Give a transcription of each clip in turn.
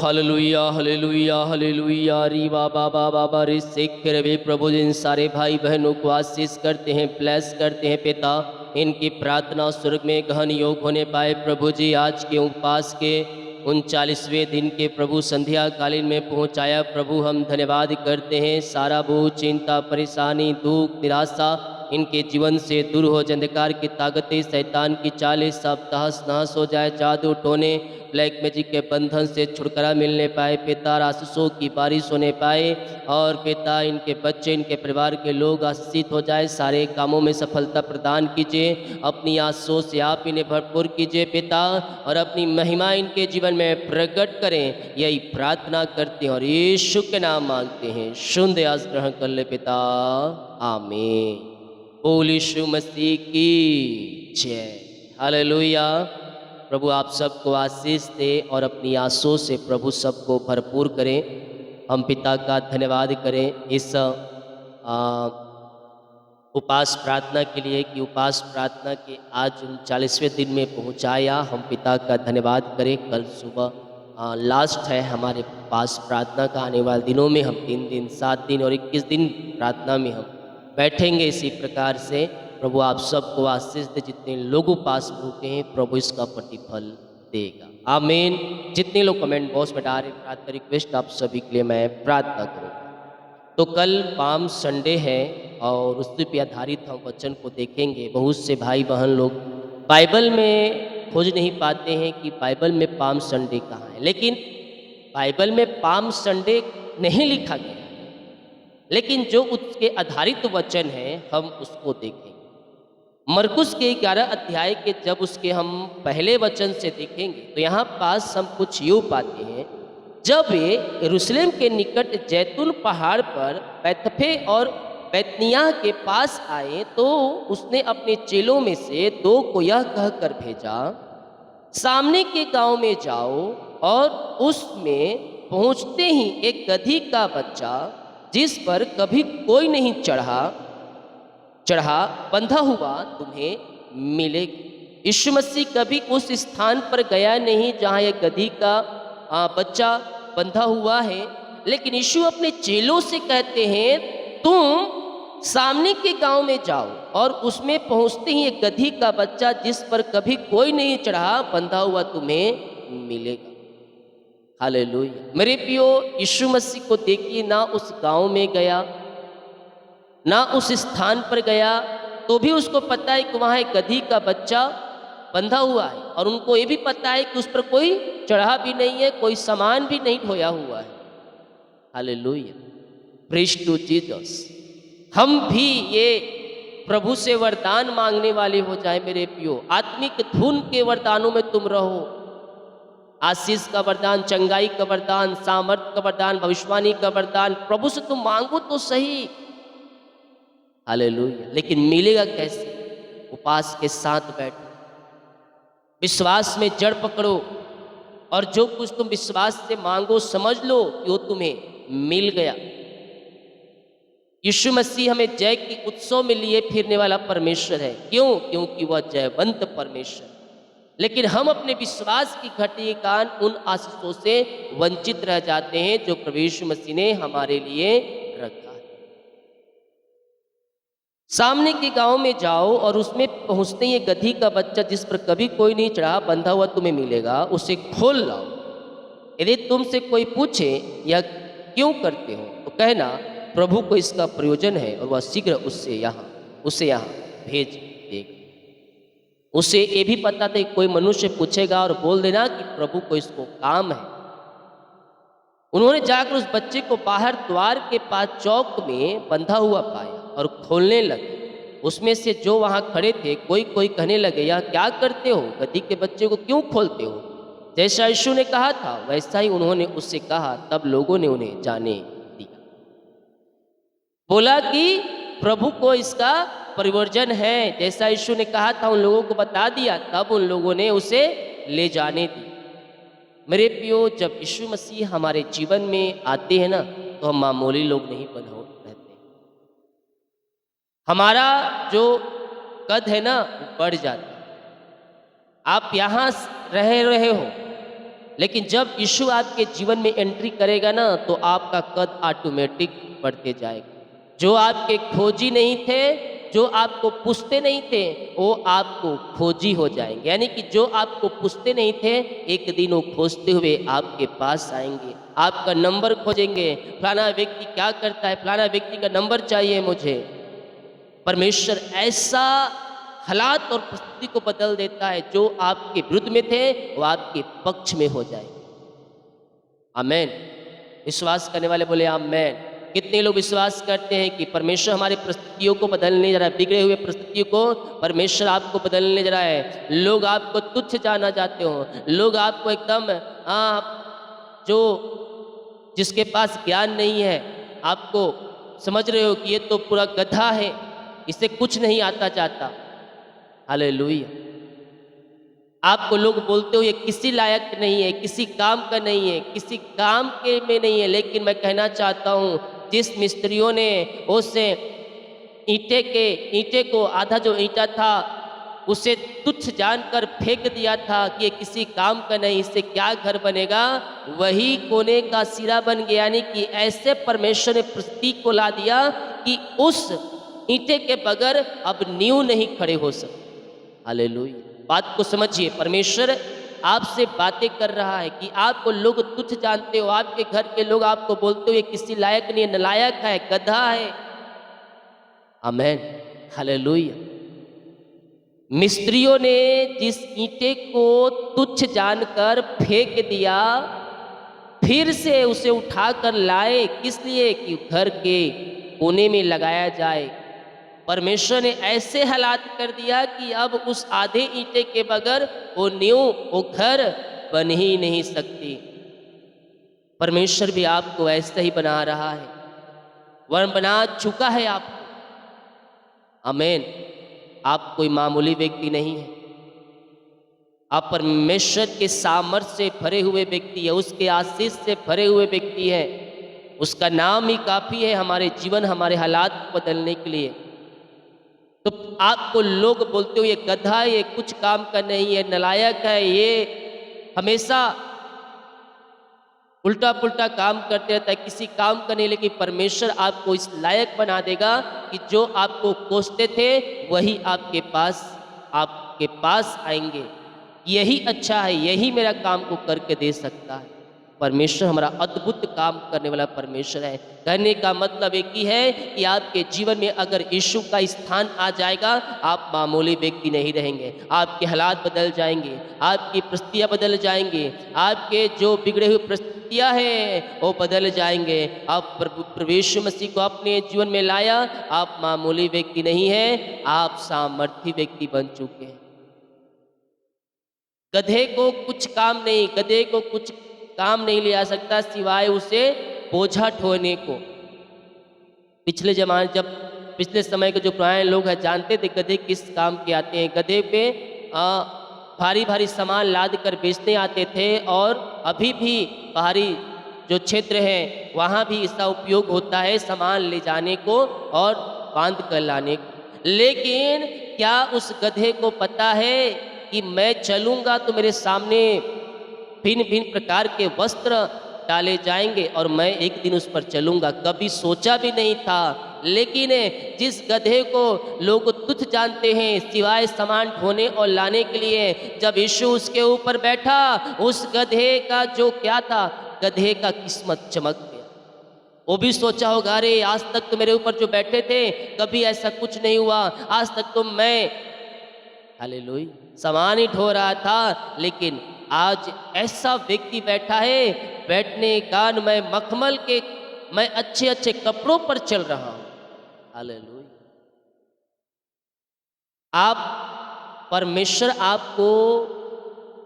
Hallelujah hallelujah hallelujah री बाबा बाबा बाबा रे सिख रे प्रभु जिन सारे भाई बहनों को आशीष करते हैं, ब्लेस करते हैं पिता। इनकी प्रार्थना स्वर्ग में गहन योग होने पाए प्रभु जी। आज के उपवास के 39वें दिन के प्रभु संध्या कालीन में पहुंचाया प्रभु, हम धन्यवाद करते हैं। सारा बोझ, चिंता, परेशानी, दुख, निराशा इनके जीवन से दूर हो। अंधकार की ताकतें, शैतान की चालें सब तहस नहस हो जाए। जादू टोने, ब्लैक मैजिक के बंधन से छुटकारा मिलने पाए पिता। आशीषों की बारिश होने पाए और पिता इनके बच्चे, इनके परिवार के लोग आशीषित हो जाए। सारे कामों में सफलता प्रदान कीजिए। अपनी आशीषों से आप इन्हें भरपूर कीजिए पिता, और अपनी महिमा इनके जीवन में प्रकट करें। यही प्रार्थना करते हैं और यीशु के नाम मांगते हैं। शुद्ध आस ग्रहण कर ले पिता, आमीन। बोल यीशु मसीह की जय। हालेलुया। प्रभु आप सबको आशीष दे और अपनी आंसुओं से प्रभु सबको भरपूर करें। हम पिता का धन्यवाद करें इस उपवास प्रार्थना के लिए कि उपवास प्रार्थना के आज 39वें दिन में पहुंचाया। हम पिता का धन्यवाद करें। कल सुबह लास्ट है हमारे उपवास प्रार्थना का। आने वाले दिनों में हम 3 दिन, 7 दिन और 21 दिन प्रार्थना में हम बैठेंगे। इसी प्रकार से प्रभु आप सबको आशीष दे। जितने लोग उपवास भूखे हैं प्रभु इसका प्रतिफल देगा, आमीन। जितने लोग कमेंट बॉक्स में डाल रहे प्रार्थना रिक्वेस्ट, आप सभी के लिए मैं प्रार्थना करूँगा। तो कल पाम संडे है और उसी पे आधारित हम वचन को देखेंगे। बहुत से भाई बहन लोग बाइबल में खोज नहीं पाते हैं कि बाइबल में पाम संडे कहाँ है, लेकिन बाइबल में पाम संडे नहीं लिखा गया, लेकिन जो उसके आधारित वचन है हम उसको देखेंगे। मरकुस के 11 अध्याय के जब उसके हम पहले वचन से देखेंगे तो यहाँ पास हम कुछ यूँ पाते हैं। जब वे यरूशलेम के निकट जैतून पहाड़ पर बैतफे और बैतनिय्याह के पास आए तो उसने अपने चेलों में से 2 को यह कहकर भेजा, सामने के गांव में जाओ और उसमें पहुंचते ही एक गधी का बच्चा जिस पर कभी कोई नहीं चढ़ा बंधा हुआ तुम्हें मिलेगा। यीशु मसीह कभी उस स्थान पर गया नहीं जहाँ एक गधी का बच्चा बंधा हुआ है, लेकिन यीशु अपने चेलों से कहते हैं तुम सामने के गांव में जाओ और उसमें पहुंचते ही एक गधी का बच्चा जिस पर कभी कोई नहीं चढ़ा बंधा हुआ तुम्हें मिलेगा। हालेलुया। मेरे प्रियो, यीशु मसीह को देखिए, ना उस गांव में गया ना उस स्थान पर गया, तो भी उसको पता है कि वहाँ एक गधी का बच्चा बंधा हुआ है, और उनको ये भी पता है कि उस पर कोई चढ़ा भी नहीं है, कोई सामान भी नहीं ढोया हुआ है। Hallelujah, praise to Jesus. हम भी ये प्रभु से वरदान मांगने वाले हो जाए मेरे प्रियो। आत्मिक धुन के वरदानों में तुम रहो। आशीष का वरदान, चंगाई का वरदान, सामर्थ्य का वरदान, भविष्यवाणी का वरदान प्रभु से तुम मांगो तो सही। हालेलुया। लेकिन मिलेगा कैसे? उपवास के साथ बैठो, विश्वास में जड़ पकड़ो, और जो कुछ तुम विश्वास से मांगो समझ लो कि वो तुम्हें मिल गया। यीशु मसीह हमें जय की उत्सव में लिए फिरने वाला परमेश्वर है। क्यों? क्योंकि वह जयवंत परमेश्वर। लेकिन हम अपने विश्वास की घटी के कारण उन आशीषों से वंचित रह जाते हैं जो प्रभु यीशु मसीह ने हमारे लिए रखा है। सामने के गांव में जाओ और उसमें पहुंचते ही गधी का बच्चा जिस पर कभी कोई नहीं चढ़ा बंधा हुआ तुम्हें मिलेगा, उसे खोल लाओ। यदि तुमसे कोई पूछे यह क्यों करते हो तो कहना प्रभु को इसका प्रयोजन है और वह शीघ्र उसे यहाँ भेज देगा। उसे ये भी पता था कि कोई मनुष्य पूछेगा और बोल देना कि प्रभु को इसको काम है। उन्होंने जाकर उस बच्चे को बाहर द्वार के पास चौक में बंधा हुआ पाया और खोलने लगे। उसमें से जो वहाँ खड़े थे कोई कहने लगे, यह क्या करते हो? गधी के बच्चे को क्यों खोलते हो? जैसा यीशु ने कहा था वैसा ही उन्होंने उससे कहा। तब लोगों ने उन्हें जाने दिया। बोला कि प्रभु को इसका प्रयोजन है। जैसा यीशु ने कहा था उन लोगों को बता दिया, तब उन लोगों ने उसे ले जाने दिया। मेरे प्रियो, जब यीशु मसीह हमारे जीवन में आते हैं ना तो हम मामूली लोग नहीं बने रहते। हमारा जो कद है ना वो बढ़ जाता है। आप यहाँ रहे हो, लेकिन जब यीशु आपके जीवन में एंट्री करेगा ना तो आपका कद ऑटोमेटिक बढ़ते जाएगा। जो आपके खोजी नहीं थे, जो आपको पूछते नहीं थे, वो आपको खोजी हो जाएंगे। यानी कि जो आपको पूछते नहीं थे, एक दिन वो खोजते हुए आपके पास आएंगे, आपका नंबर खोजेंगे, फलाना व्यक्ति क्या करता है, फलाना व्यक्ति का नंबर चाहिए मुझे। परमेश्वर ऐसा हालात और परिस्थिति को बदल देता है, जो आपके विरुद्ध में थे वो आपके पक्ष में हो जाए। आमेन। विश्वास करने वाले बोले आमेन। कितने लोग विश्वास करते हैं कि परमेश्वर हमारी परिस्थितियों को बदलने जा रहा है, बिगड़े हुए परिस्थितियों को परमेश्वर आपको बदलने जा रहा है। लोग आपको तुच्छ जाना चाहते हो, लोग आपको एकदम जो जिसके पास ज्ञान नहीं है, आपको समझ रहे हो कि ये तो पूरा गधा है, इसे कुछ नहीं आता जाता। हालेलुया। आपको लोग बोलते हो ये किसी लायक नहीं है, किसी काम का नहीं है, किसी काम के में नहीं है। लेकिन मैं कहना चाहता हूँ, जिस मिस्त्रियों ने उसे ईंटे को आधा जो ईंटा था उसे तुच्छ जानकर फेंक दिया था कि ये किसी काम का नहीं, इससे क्या घर बनेगा, वही कोने का सिरा बन गया। यानी कि ऐसे परमेश्वर ने प्रतीक को ला दिया कि उस ईंटे के बगैर अब नींव नहीं खड़े हो सकते। हालेलुया। बात को समझिए, परमेश्वर आपसे बातें कर रहा है कि आपको लोग तुच्छ जानते हो, आपके घर के लोग आपको बोलते हो ये किसी लायक नहीं है, नालायक है, गधा है। आमेन। हालेलुया। मिस्त्रियों ने जिस ईंटे को तुच्छ जानकर फेंक दिया, फिर से उसे उठाकर लाए, किस लिए कि घर के कोने में लगाया जाए। परमेश्वर ने ऐसे हालात कर दिया कि अब उस आधे ईंटे के बगैर वो नींव, वो घर बन ही नहीं सकती। परमेश्वर भी आपको ऐसा ही बना रहा है, वरन बना चुका है आपको। आमीन। आप कोई मामूली व्यक्ति नहीं है, आप परमेश्वर के सामर्थ्य से भरे हुए व्यक्ति है, उसके आशीष से भरे हुए व्यक्ति है। उसका नाम ही काफ़ी है हमारे जीवन, हमारे हालात बदलने के लिए। तो आपको लोग बोलते हो ये गधा है, ये कुछ काम का नहीं है, नालायक है, ये हमेशा उल्टा पुल्टा काम करते रहता है, किसी काम का नहीं। लेकिन परमेश्वर आपको इस लायक बना देगा कि जो आपको कोसते थे वही आपके पास आएंगे। यही अच्छा है, यही मेरा काम को करके दे सकता है। परमेश्वर हमारा अद्भुत काम करने वाला परमेश्वर है। कहने का मतलब एक ही है कि आपके जीवन में अगर यीशु का स्थान आ जाएगा, आप मामूली व्यक्ति नहीं रहेंगे। आपके हालात बदल जाएंगे, आपकी परिस्थितियाँ बदल जाएंगे, आपके जो बिगड़े हुए परिस्थितियाँ हैं वो बदल जाएंगे। आप प्रभु यीशु मसीह को अपने जीवन में लाया, आप मामूली व्यक्ति नहीं हैं, आप सामर्थी व्यक्ति बन चुके हैं। गधे को कुछ काम नहीं, गधे को कुछ काम नहीं लिया सकता सिवाय उसे बोझा ढोने को। पिछले समय के जो पुराने लोग हैं जानते थे गधे किस काम के आते हैं। गधे पे भारी भारी सामान लाद कर बेचने आते थे, और अभी भी पहाड़ी जो क्षेत्र है वहाँ भी इसका उपयोग होता है सामान ले जाने को और बांध कर लाने को। लेकिन क्या उस गधे को पता है कि मैं चलूँगा तो मेरे सामने भिन्न भिन्न प्रकार के वस्त्र डाले जाएंगे और मैं एक दिन उस पर चलूँगा? कभी सोचा भी नहीं था। लेकिन जिस गधे को लोग तुच्छ जानते हैं सिवाय सामान ढोने और लाने के लिए, जब यीशु उसके ऊपर बैठा, उस गधे का जो क्या था, गधे का किस्मत चमक गया। वो भी सोचा होगा, अरे आज तक तो मेरे ऊपर जो बैठे थे कभी ऐसा कुछ नहीं हुआ, आज तक तो मैं हालेलुया सामान ही ढो रहा था, लेकिन आज ऐसा व्यक्ति बैठा है, बैठने कान मैं मखमल के, मैं अच्छे अच्छे कपड़ों पर चल रहा हूं। हालेलुया। आप परमेश्वर आपको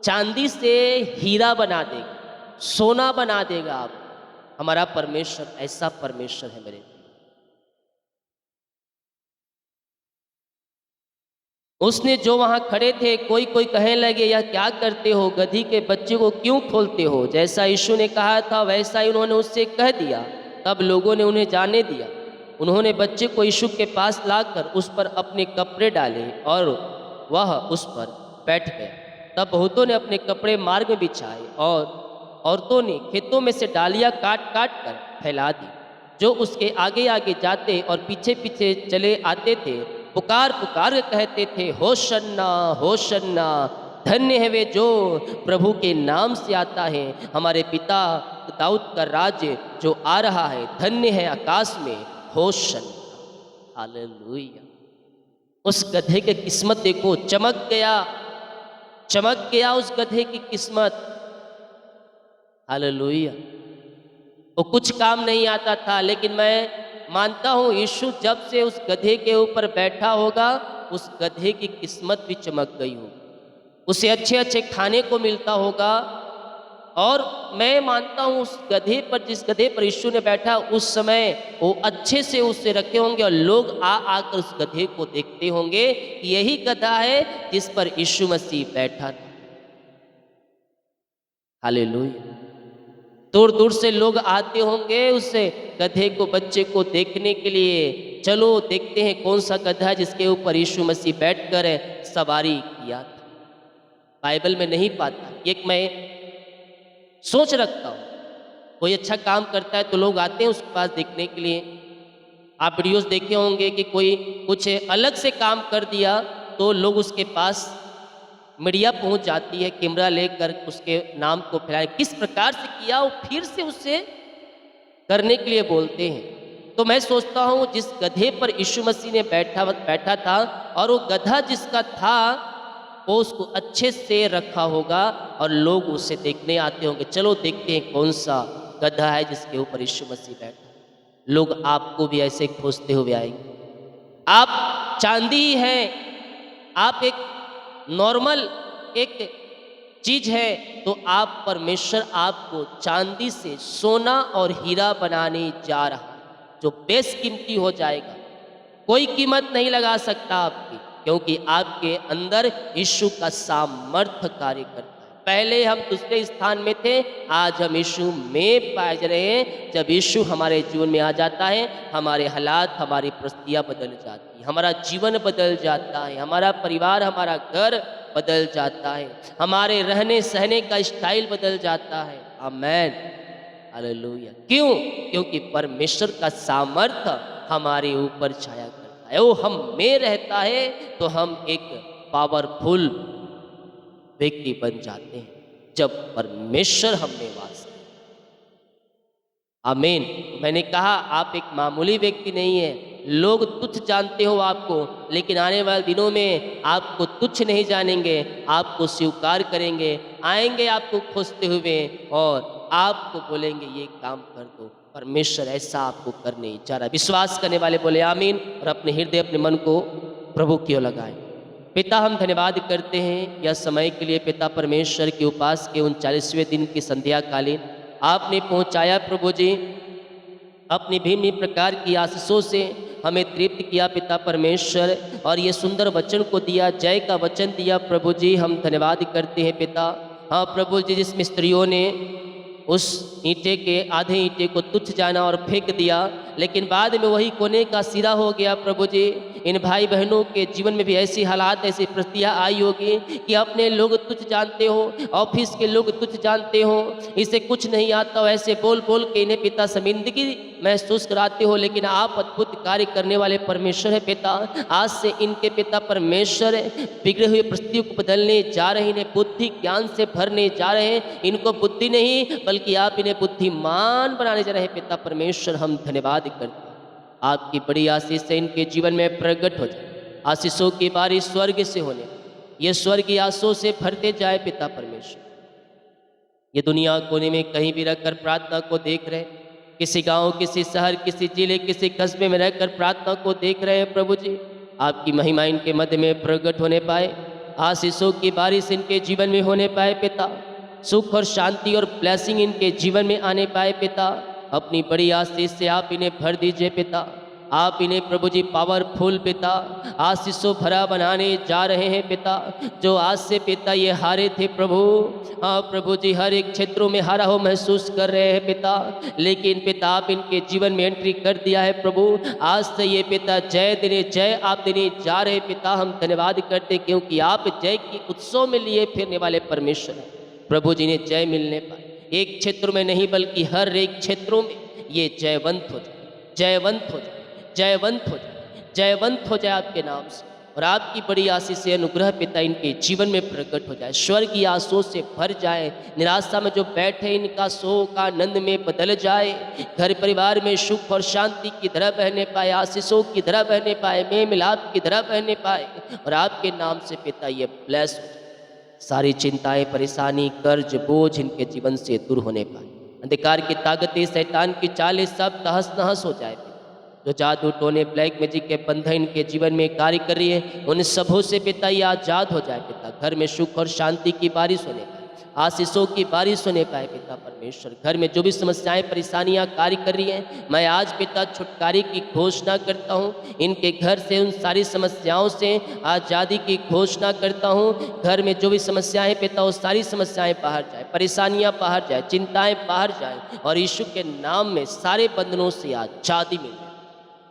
चांदी से हीरा बना देगा, सोना बना देगा। आप हमारा परमेश्वर ऐसा परमेश्वर है मेरे। उसने जो वहाँ खड़े थे, कोई कोई कहने लगे यह क्या करते हो, गधी के बच्चे को क्यों खोलते हो? जैसा यीशु ने कहा था वैसा ही उन्होंने उससे कह दिया। तब लोगों ने उन्हें जाने दिया। उन्होंने बच्चे को यीशु के पास लाकर उस पर अपने कपड़े डाले और वह उस पर बैठ गया। तब बहुतों ने अपने कपड़े मार्ग में बिछाए और औरतों ने खेतों में से डालियां काट काट कर फैला दी। जो उसके आगे आगे जाते और पीछे पीछे चले आते थे, पुकार पुकार के कहते थे, होशन्ना होशन्ना, धन्य है वे जो प्रभु के नाम से आता है, हमारे पिता दाऊद का राज्य जो आ रहा है, धन्य है आकाश में होशन्ना। हालेलुया। उस गधे की किस्मत देखो, चमक गया उस गधे की किस्मत। हालेलुया। वो कुछ काम नहीं आता था, लेकिन मैं मानता हूँ यीशु जब से उस गधे के ऊपर बैठा होगा, उस गधे की किस्मत भी चमक गई होगी, उसे अच्छे अच्छे खाने को मिलता होगा। और मैं मानता हूँ उस गधे पर, जिस गधे पर यीशु ने बैठा, उस समय वो अच्छे से उसे रखे होंगे और लोग आ आकर उस गधे को देखते होंगे कि यही गधा है जिस पर यीशु मसीह बैठा था। हालेलुया। दूर दूर से लोग आते होंगे उस गधे को, बच्चे को देखने के लिए। चलो देखते हैं कौन सा गधा है जिसके ऊपर यीशु मसीह बैठकर सवारी किया था। बाइबल में नहीं पाता, एक मैं सोच रखता हूँ, कोई अच्छा काम करता है तो लोग आते हैं उसके पास देखने के लिए। आप वीडियोस देखे होंगे कि कोई कुछ अलग से काम कर दिया तो लोग उसके पास, मीडिया पहुंच जाती है कैमरा लेकर उसके नाम को फैलाए, किस प्रकार से किया वो फिर से उससे करने के लिए बोलते हैं। तो मैं सोचता हूँ जिस गधे पर यीशु मसीह ने बैठा था और वो गधा जिसका था, वो उसको अच्छे से रखा होगा और लोग उसे देखने आते होंगे। चलो देखते हैं कौन सा गधा है जिसके ऊपर यीशु मसीह बैठा। लोग आपको भी ऐसे खोजते हुए आएंगे। आप चांदी ही हैं, आप एक नॉर्मल एक चीज है, तो आप परमेश्वर आपको चांदी से सोना और हीरा बनाने जा रहा है, जो बेशकीमती हो जाएगा। कोई कीमत नहीं लगा सकता आपकी, क्योंकि आपके अंदर यीशु का सामर्थ्य कार्य करता है। पहले हम दूसरे स्थान में थे, आज हम यीशु में पाए जा रहे हैं। जब यीशु हमारे जीवन में आ जाता है, हमारे हालात, हमारी परिस्थितियाँ बदल जाती हैं, हमारा जीवन बदल जाता है, हमारा परिवार, हमारा घर बदल जाता है, हमारे रहने सहने का स्टाइल बदल जाता है। आमेन, हालेलुया। क्यों? क्योंकि परमेश्वर का सामर्थ्य हमारे ऊपर छाया करता है, वो हम में रहता है, तो हम एक पावरफुल व्यक्ति बन जाते हैं जब परमेश्वर हम में वास करता है। आमीन। मैंने कहा आप एक मामूली व्यक्ति नहीं है। लोग तुच्छ जानते हो आपको, लेकिन आने वाले दिनों में आपको तुच्छ नहीं जानेंगे, आपको स्वीकार करेंगे, आएंगे आपको खोजते हुए और आपको बोलेंगे ये काम कर दो। परमेश्वर ऐसा आपको करने जा रहा है। विश्वास करने वाले बोले आमीन और अपने हृदय, अपने मन को प्रभु की ओर लगाएं। पिता, हम धन्यवाद करते हैं यह समय के लिए। पिता परमेश्वर के उपास के 39वें दिन की संध्या कालीन आपने पहुंचाया प्रभु जी, अपनी भिन्न प्रकार की आशीषों से हमें तृप्त किया पिता परमेश्वर, और ये सुंदर वचन को दिया, जय का वचन दिया प्रभु जी। हम धन्यवाद करते हैं पिता। हाँ प्रभु जी, जिस मिस्त्रियों ने उस ईंटे के आधे ईंटे को तुच्छ जाना और फेंक दिया, लेकिन बाद में वही कोने का सिरा हो गया प्रभु जी। इन भाई बहनों के जीवन में भी ऐसी हालात, ऐसी परिस्थितियाँ आई होगी कि अपने लोग तुच्छ जानते हो, ऑफिस के लोग तुच्छ जानते हो, इसे कुछ नहीं आता हो, ऐसे बोल बोल के इन्हें पिता शर्मिंदगी महसूस कराते हो, लेकिन आप अद्भुत कार्य करने वाले परमेश्वर है पिता। आज से इनके पिता परमेश्वर बिगड़े हुए परिस्थितियों को बदलने जा रहे हैं, इन्हें बुद्धि ज्ञान से भरने जा रहे हैं। इनको बुद्धि नहीं बल्कि आप इन्हें बुद्धिमान बनाने जा रहे हैं पिता परमेश्वर। हम धन्यवाद करते हैं, आपकी बड़ी आशीष से इनके जीवन में प्रकट हो जाए। आशीषों की बारिश स्वर्ग से होने, ये स्वर्गीय आशीषों से भरते जाए पिता परमेश्वर। ये दुनिया कोने में कहीं भी रहकर प्रार्थना को देख रहे, किसी गांव, किसी शहर, किसी जिले, किसी कस्बे में रहकर प्रार्थना को देख रहे हैं प्रभु जी, आपकी महिमा इनके मध्य में प्रकट होने पाए, आशीषों की बारिश इनके जीवन में होने पाए पिता, सुख और शांति और ब्लेसिंग इनके जीवन में आने पाए पिता। अपनी बड़ी आशीष से आप इन्हें भर दीजिए पिता। आप इन्हें प्रभु जी पावरफुल पिता आशीषों भरा बनाने जा रहे हैं पिता। जो आज से पिता ये हारे थे प्रभु, हाँ प्रभु जी हर एक क्षेत्रों में हारा हो महसूस कर रहे हैं पिता, लेकिन पिता आप इनके जीवन में एंट्री कर दिया है प्रभु। आज से ये पिता जय देने जय आप देने जा रहे पिता। हम धन्यवाद करते क्योंकि आप जय की उत्सव में लिए फिरने वाले परमेश्वर हैं प्रभु जी। ने जय मिलने पाए एक क्षेत्र में नहीं बल्कि हर एक क्षेत्रों में ये जयवंत हो जाए, जयवंत हो जाए, जयवंत हो जाए, जयवंत हो जाए आपके नाम से। और आपकी बड़ी आशीष से अनुग्रह पिता इनके जीवन में प्रकट हो जाए, स्वर्ग की आशीषों से भर जाए। निराशा में जो बैठे इनका शोक आनंद में बदल जाए। घर परिवार में सुख और शांति की तरह बहने पाए, आशीषों की तरह बहने पाए, मेल मिलाप की तरह बहने पाए। और आपके नाम से पिता ये ब्लेस हो जाए। सारी चिंताएं परेशानी कर्ज बोझ इनके जीवन से दूर होने पाए। अंधकार की ताकतें शैतान की चालें सब तहस नहस हो जाए। जो जादू टोने ब्लैक मैजिक के बंधन इनके जीवन में कार्य कर रही है उन सबों से पिता ये आजाद हो जाए पिता। घर में सुख और शांति की बारिश होने पाए, आशीषों की बारिश होने पाए पिता परमेश्वर। घर में जो भी समस्याएं परेशानियां कार्य कर रही हैं मैं आज पिता छुटकारे की घोषणा करता हूं। इनके घर से उन सारी समस्याओं से आज़ादी की घोषणा करता हूं। घर में जो भी समस्याएं पिता वो सारी समस्याएं बाहर जाए, परेशानियां बाहर जाए, चिंताएं बाहर जाए और यीशु के नाम में सारे बंधनों से आज़ादी मिले।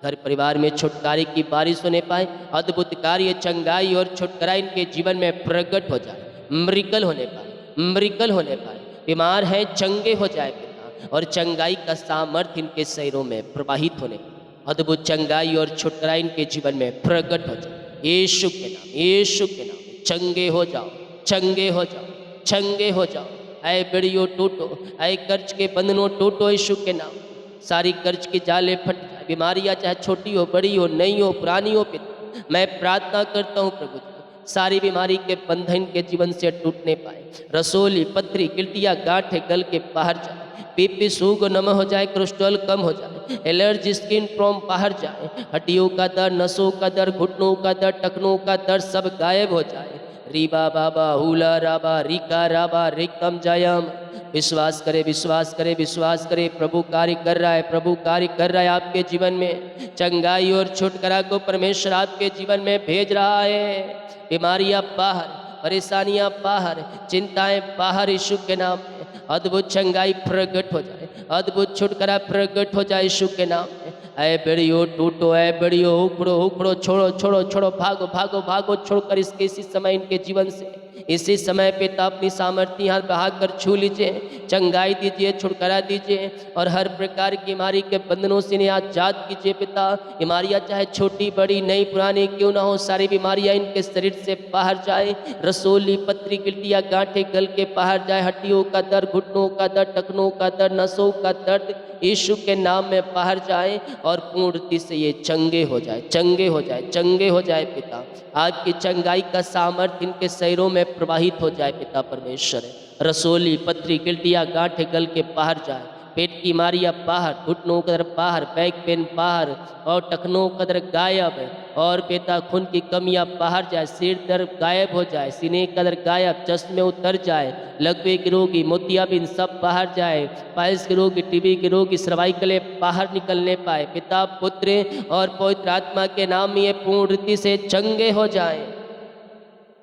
घर परिवार में छुटकारे की बारिश होने पाए, अद्भुत कार्य चंगाई और छुटकारा इनके जीवन में प्रकट हो जाए, मरिकल होने पाए, मरिकल होने पाए। बीमार हैं चंगे हो जाए पिता और चंगाई का सामर्थ्य इनके शरीरों में प्रवाहित होने पाए। अद्भुत चंगाई और छुटकारा इनके जीवन में प्रकट हो जाए। यीशु के नाम, यीशु के नाम चंगे हो जाओ, चंगे हो जाओ, चंगे हो जाओ। ऐ बेड़ियों टूटो, ऐ कर्ज के बंधनों टूटो यीशु के नाम। सारी कर्ज की जाले फट जाए, बीमारियां चाहे छोटी हो बड़ी हो नई हो पुरानी हो पिता मैं प्रार्थना करता हूँ प्रभु जी सारी बीमारी के बंधन के जीवन से टूटने पाए। रसोली पथरी गिल्टिया गांठे गल के बाहर जाए, बीपी सूग नम हो जाए, कोलेस्ट्रॉल कम हो जाए, एलर्जी स्किन प्रॉब्लम बाहर जाए, हड्डियों का दर्द, नसों का दर्द, घुटनों का दर्द, टखनों का दर्द सब गायब हो जाए। रीबा बाबा हुला राबा रिका राबा रिकम जयम। विश्वास करे, विश्वास करे, विश्वास करे। प्रभु कार्य कर रहा है, प्रभु कार्य कर रहा है आपके जीवन में। चंगाई और छुटकारा को परमेश्वर आपके जीवन में भेज रहा है। बीमारियां बाहर, परेशानियां बाहर, चिंताएं बाहर यीशु के नाम में। अद्भुत चंगाई प्रकट हो जाए, अद्भुत छुटकारा प्रकट हो जाए यीशु के नाम में। ऐ बेड़ियो टूटो, ऐ बेड़ियो उखड़ो उखड़ो, छोड़ो छोड़ो छोड़ो, भागो भागो भागो, छोड़कर इसके इसी समय इनके जीवन से इसी समय पिता अपनी सामर्थ्य हाथ बहाकर छू लीजिए, चंगाई दीजिए, छुटकारा दीजिए और हर प्रकार की बीमारी के बंधनों से इन्हें आजाद कीजिए पिता। बीमारियां चाहे छोटी बड़ी नई पुरानी क्यों ना हो, सारी बीमारियां इनके शरीर से बाहर जाए। रसोली पथरी गिल्टियां गांठे गल के बाहर जाए, हड्डियों का दर्द, घुटनों का दर्द, टखनों का दर्द, नसों का दर्द यीशु के नाम में बाहर जाए और पूर्णति से ये चंगे हो जाए, चंगे हो जाए, चंगे हो जाए पिता। आपकी चंगाई का सामर्थ्य इनके शरीरों में प्रवाहित हो जाए पिता परमेश्वर। रसोली पथरी गिल्टियां गांठे गल के बाहर जाए, पेट की बीमारियां बाहर, घुटनों का दर्द बाहर, बैक पेन बाहर और टखनों का दर्द गायब और पिता खून की कमियां बाहर जाए, सिर दर्द गायब हो जाए, सीने का दर्द गायब, चश्मे उतर जाए, लकवे के रोगी, मोतियाबिंद सब बाहर जाए, पाइल्स के रोगी, टीबी के रोगी, सर्वाइकल बाहर निकलने पाए। पिता पुत्र और पवित्र आत्मा के नाम में ये पूर्ण रीति से चंगे हो जाए।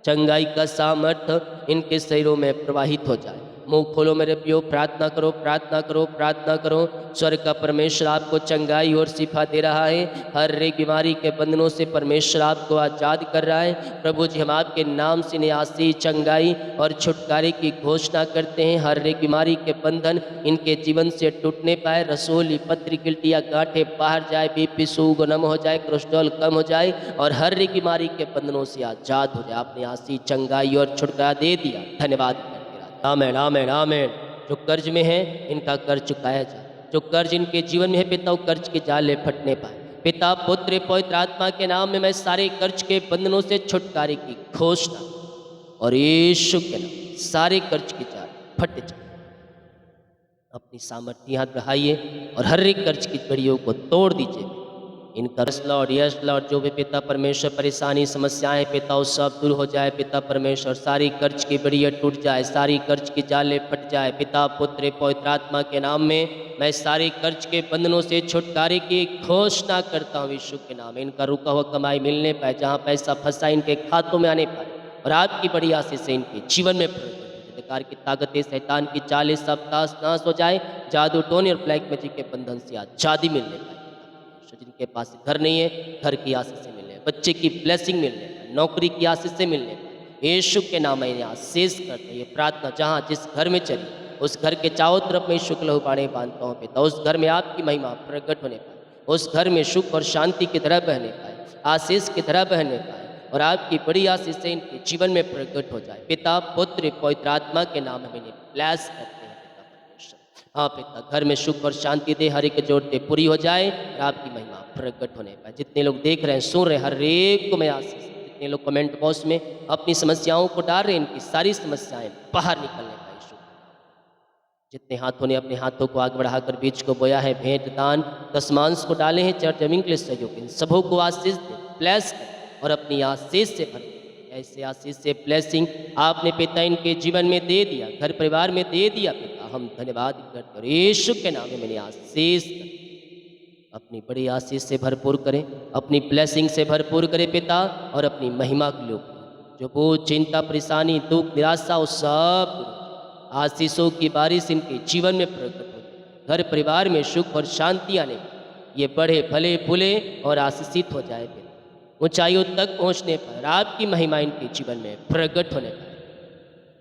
चंगाई का सामर्थ्य इनके शरीरों में प्रवाहित हो जाए। मुंह खोलो मेरे प्रियो, प्रार्थना करो, प्रार्थना करो, प्रार्थना करो। स्वर्ग का परमेश्वर आपको चंगाई और शिफा दे रहा है। हर एक बीमारी के बंधनों से परमेश्वर आपको आज़ाद कर रहा है। प्रभु जी हम आपके नाम से न्यासी चंगाई और छुटकारे की घोषणा करते हैं। हर एक बीमारी के बंधन इनके जीवन से टूटने पाए। रसोली पथरी गिल्टियां गांठे बाहर जाए, बीपी शुगर नम हो जाए, कोलेस्ट्रॉल कम हो जाए और हर एक बीमारी के बंधनों से आज़ाद हो जाए। आपने आसी चंगाई और छुटकारा दे दिया, धन्यवाद। आमेन, आमेन, आमेन। जो कर्ज में है इनका कर्ज चुकाया जाए। जो कर्ज इनके जीवन में है पिता वो कर्ज के जाले फटने पाए। पिता पुत्र पवित्र आत्मा के नाम में मैं सारे कर्ज के बंधनों से छुटकारे की घोषणा और यीशु के नाम सारे कर्ज के जाल फट जाए। अपनी सामर्थ्य हाथ बढ़ाइए और हर एक कर्ज की कड़ियों को तोड़ दीजिए। इनका यस लॉर्ड जो भी पिता परमेश्वर परेशानी समस्याएं पिता वो सब दूर हो जाए पिता परमेश्वर, सारी कर्ज की बढ़िया टूट जाए, सारी कर्ज की जाले फट जाए पिता पुत्र पवित्र आत्मा के नाम में। मैं सारी कर्ज के बंधनों से छुटकारे की घोषणा करता हूँ यीशु के नाम में। इनका रुका हुआ कमाई मिलने पाए, जहाँ पैसा फंसा इनके खातों में आने पाए और आपकी बड़ी आशीष से इनके जीवन में प्रकट हो। अंधकार की ताकतें शैतान की चालें सब नाश हो जाए, जादू टोने और ब्लैक मैजिक के बंधन से आजादी मिलने पाए। जिनके पास घर नहीं है, घर की आशीष से मिलने, बच्चे की ब्लेसिंग मिलने पाए, नौकरी की आशीष से मिलने पाए, यीशु के नाम में आशीष करते हैं। ये प्रार्थना जहाँ जिस घर में चली उस घर के चारों तरफ में शुक्ल उबाड़े बांधता हूँ पिता, उस घर में आपकी महिमा प्रकट होने पाए, उस घर में सुख और शांति की तरह बहने पाए, आशीष की तरह बहने पाए और आपकी बड़ी आशीष से इनके जीवन में प्रकट हो जाए। पिता पुत्र पवित्र आत्मा के नाम में ब्लेस करते हैं पिता परमेश्वर। हाँ पिता, घर में सुख और शांति दे, हर एक जरूरतें पूरी हो जाए और आपकी महिमा प्रकट होने पाए। जितने लोग देख रहे हैं सुन रहे हैं, हर एक को मैं आशीष, जितने लोग कमेंट बॉक्स में अपनी समस्याओं को डाल रहे हैं, इनकी सारी समस्याएं बाहर निकलने पाए। जितने हाथों ने अपने हाथों को आगे बढ़ाकर बीज को बोया है, भेंट दान दशमांश को डाले हैं चर्च जमीन के लिए सहयोग, इन सबों को आशीष दे, ब्लेस कर और अपनी आशीष से भर। ऐसे आशीष से ब्लेसिंग आपने पिता इनके जीवन में दे दिया, घर परिवार में दे दिया पिता, हम धन्यवाद करते और यीशु के नाम में मैंने आशीष अपनी बड़ी आशीष से भरपूर करें, अपनी ब्लेसिंग से भरपूर करें पिता और अपनी महिमा के लिए जो बोझ चिंता परेशानी दुख निराशा वो सब आशीषों की बारिश इनके जीवन में प्रकट हो, घर परिवार में सुख और शांति आने, ये बढ़े फले फूले और आशीषित हो जाए फिर ऊंचाइयों तक पहुंचने पर आपकी महिमा इनके जीवन में प्रकट होने पर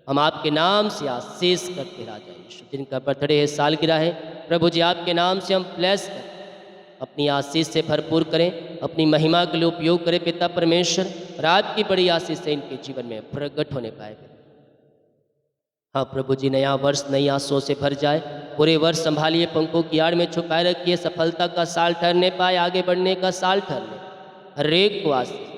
हम आपके नाम से आशीष करते राजा यीशु। जिनका बर्थडे है, सालगिरह है, प्रभु जी आपके नाम से हम ब्लेस करें, अपनी आशीष से भरपूर करें, अपनी महिमा के लिए उपयोग करें पिता परमेश्वर और आपकी बड़ी आशीष से इनके जीवन में प्रकट होने पाए। हाँ प्रभु जी, नया वर्ष नई आशों से भर जाए, पूरे वर्ष संभालिए, पंखों की आड़ में छुपाए रखिए, सफलता का साल ठहरने पाए, आगे बढ़ने का साल ठहरने, हर एक को आशीष।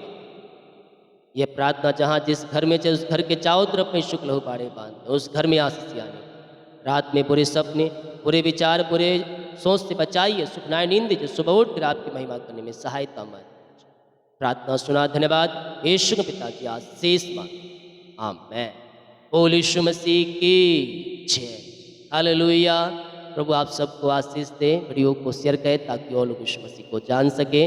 ये प्रार्थना जहाँ जिस घर में चाहे उस घर के चारों तरफ में शुक्ल हो बाड़े बांध, उस घर में आशीष आने, रात में बुरे सपने बुरे विचार बुरे सोच से बचाइए, सुखनाएं नींद दीजिए, सुबह उठ कर आपकी महिमा करने में सहायता मान। प्रार्थना सुना, धन्यवाद यीशु के पिता की आशीष मान, आमीन। बोल यीशु मसीह की जय, हालेलुया। प्रभु आप सबको आशीष दे, वीडियो को शेयर करें ताकि और लोग यीशु मसीह को जान सके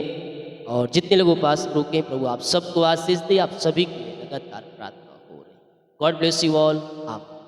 और जितने लोग उपास रुके प्रभु आप सबको आशीष दे, आप सभी के लिए लगातार प्रार्थना हो रही। गॉड ब्लेस यू ऑल, आमीन।